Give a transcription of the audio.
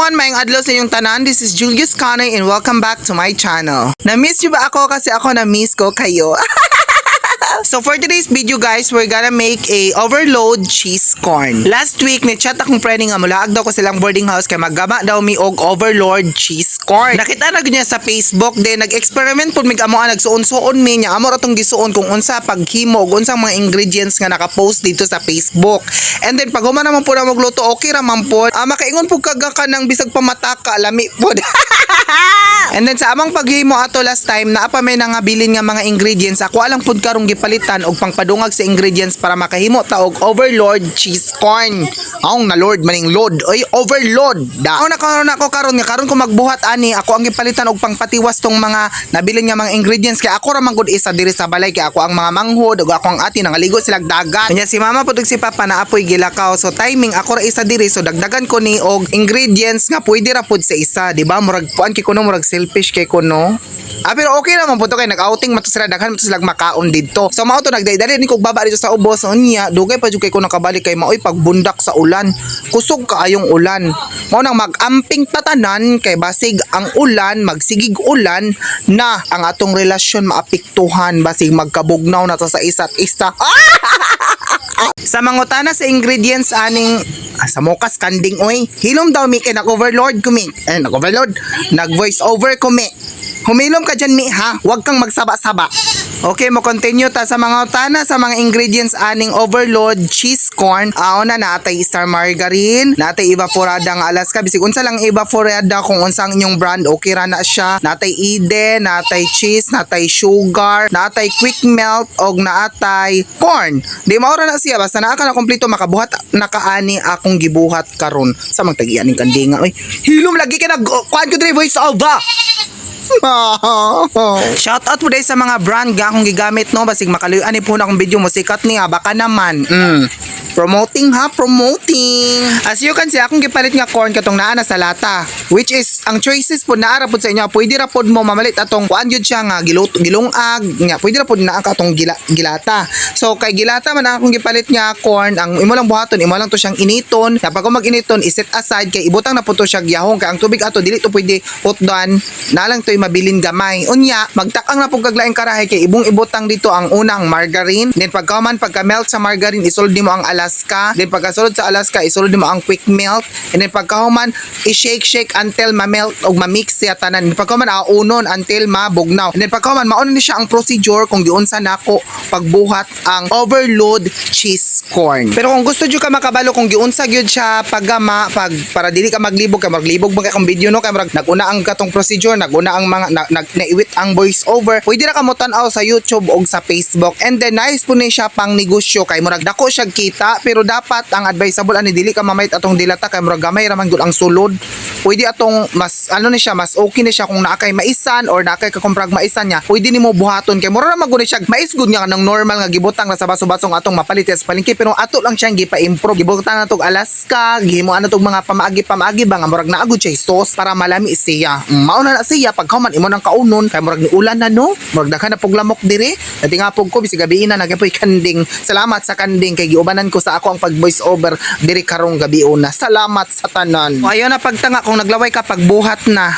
everyone, maayong adlaw sa inyong tanan. This is Julius Canay and welcome back to my channel. Na-miss nyo ba ako? Kasi ako na-miss ko kayo. So for today's video guys, we're gonna make a overload cheese corn. Last week, ni-chat akong friend nga mulaag daw ko silang boarding house kay maggama daw mi og overload cheese corn. Nakita na niya sa Facebook, then nag-experiment pud mig amoan nagsuon-suon mi niya amo ratong gisuon kung unsa paghimo ug unsang mga ingredients nga naka-post dito sa Facebook. And then pag human naman po na magluto, okay ra man po. Makaingon po kaga ka ng bisag pamataka, lami po. And then sa amang paghimo ato last time, naa pa may nangabilin nga mga ingredients. Ako alang pud karong gipalitan og pangpadungag sa ingredients para makahimo ta og overload cheese corn. Aong na lord maning load, oy overload. Daw nakaron ako karon ko magbuhat ani, ako ang gipalitan og pangpatiwas tong mga nabilin nga mga ingredients kay ako ra man gud isa diri sa balay kay ako ang mga manghod ug ako ang ati nangaligo silang dagat. Kanya si mama pud ug si papa na apoy gilakaw. So timing ako ra isa diri, so dagdagan ko ni og ingredients nga pwede ra pud sa isa, di ba? Murag puan kay kuno murag selfish kay kuno. Pero okay naman po to kay nag-outing mato sila, daghan mato sila makaon didto. So mao to nagdaydali ni kog baba dito sa ubos unya, dugay pa jud kay ko nakabalik kay maoy pagbundak sa ulan. Kusog kaayong ulan. Mao nang mag-amping tatanan kay basig ang ulan, magsigig ulan na ang atong relasyon maapektuhan, basig magkabugnaw na to sa isa't isa. Sa mangutana sa ingredients aning sa mokas kanding oy. Hilom daw mi kay nag-overload ko mi. Nag-overload, nag-voice over ko mi. Humilom ka dyan mi ha, huwag kang magsaba-saba. Okay, mo continue ta sa mga utana sa mga ingredients aning overload cheese corn. Na natay star margarine, natay evaporada nga Alaska, bisig unsa lang evaporada kung unsang inyong brand, okay ra na siya. Natay Eden, natay cheese, natay sugar, natay quick melt og natay corn. Di maura na siya basta naa ka na kompleto makabuhat nakaani akong gibuhat karon sa magtagian ning kandinga. Oy, hilom lagi ka nag kuan ko diri voice over. Shout out po dahil sa mga brand nga akong gigamit no, basig makaluyan ni po na akong video mo sikat niya baka naman promoting ha, promoting. As you can see, akong gipalit nga corn katong naa na sa lata, which is ang choices po naara po sa inyo. Pwede ra pod mo mamalit atong kuan gyud siya nga gilungag nya, pwede ra pod naa ka atong gilata. So kay gilata man akong gipalit nga corn, ang imo lang buhaton, imo lang to siyang initon. Kapag mag-initon, iset aside kay ibutang na po to siya giyahong kay ang tubig ato dili to pwede putdan, na lang to mabilin gamay. Unya, magtakang na po kaglaing karahay kay ibutang dito ang unang margarine. Then pagka-melt sa margarine, isulod nimo ang Alaska. Then pagkasulod sa Alaska, isulod nimo ang quick melt. And then pagkahuman, i-shake until ma-melt o ma-mix siya tanan. Then pagkahuman, aunon until mabugnaw. And then pagkahuman, mauna ni siya ang procedure kung giunsa nako pagbuhat ang overload cheese corn. Pero kung gusto jud ka makabalo kung giunsa gyud siya paggama, para dili ka maglibog ba kay kung video no, kay naguna ang katong procedure, naguna ang mga naiwit ang voice over, pwede ra ka mo tan-aw sa YouTube o sa Facebook. And then nice po ni siya pang negosyo kay murag dako siya kita, pero dapat ang advisable ani dili ka mamait atong dilata kay murag gamay ra man gud ang sulod. Pwede atong mas ni siya, mas okay ni siya kung naa kay maisan or naa kay kakomprag maisan niya, pwede nimo buhaton kay mura ra man gud siya mais gud nga nang normal nga gibutang na sa baso-basong atong mapalit sa palengke, pero ato lang siyang gipa-improve, gibutang na tog Alaska, gihimo ana tog mga pamaagi ba nga murag naa gud siya sauce para malami siya. Mao na siya pagkaman imo nang kaunon kay murag ni ulan na no, murag daghan na pog lamok diri. Dati nga pog ko bisig gabi na nagapoy kanding. Salamat sa kanding kay giubanan ko sa ako ang pag voice over diri karong gabi una. Salamat sa tanan. Ayo na pagtanga kung naglaway ka pagbuhat na.